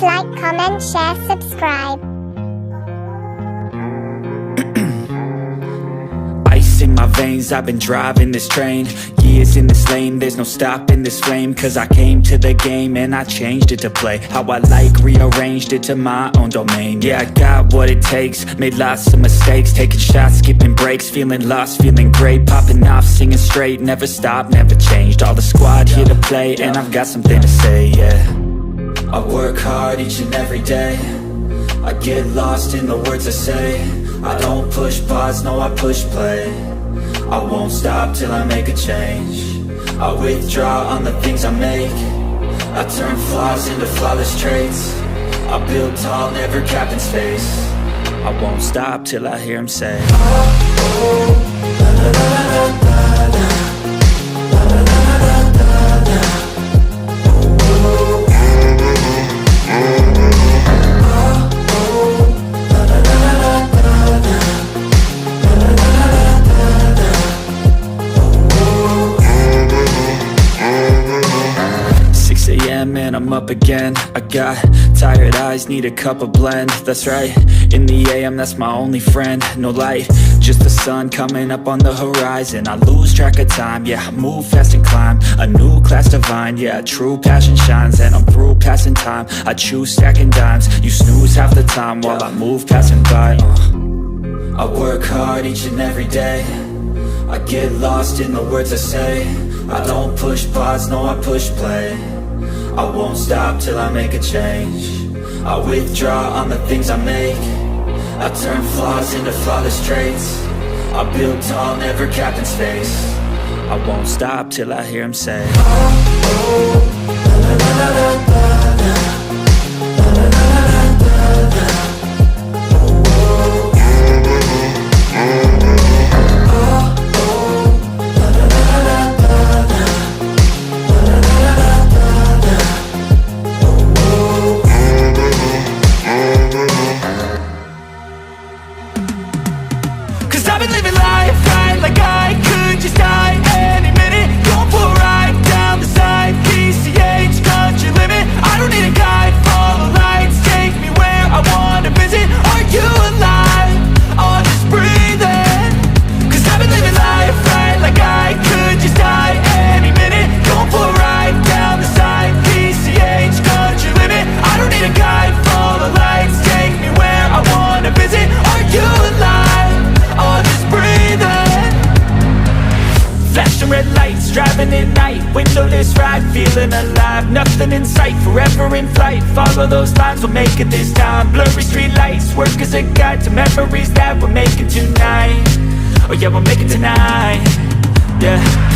like, comment, share, subscribe. Ice in my veins, I've been driving this train. Years in this lane, there's no stopping this flame. Cause I came to the game and I changed it to play how I like, rearranged it to my own domain. Yeah, I got what it takes, made lots of mistakes, taking shots, skipping breaks, feeling lost, feeling great, popping off, singing straight, never stopped, never changed. All the squad here to play and I've got something to say, yeah. I work hard each and every day, I get lost in the words I say. I don't push pause, no I push play. I won't stop till I make a change. I withdraw on the things I make. I turn flaws into flawless traits. I build tall, never capped in space. I won't stop till I hear him say, oh, oh, la, la, la, la, la, la. And I'm up again. I got tired eyes, need a cup of blend. That's right, in the AM, that's my only friend. No light, just the sun coming up on the horizon. I lose track of time, yeah, I move fast and climb a new class divine, yeah, true passion shines. And I'm through passing time, I choose stacking dimes. You snooze half the time while I move passing by. I work hard each and every day, I get lost in the words I say. I don't push pause, no I push play. I won't stop till I make a change. I withdraw on the things I make. I turn flaws into flawless traits. I build tall, never capped in space. I won't stop till I hear him say, oh, oh, la, la, la, la, la, la. Driving at night, windowless ride, feeling alive. Nothing in sight, forever in flight. Follow those lines, we'll make it this time. Blurry street lights, work as a guide to memories that we're making tonight. Oh yeah, we'll make it tonight, yeah.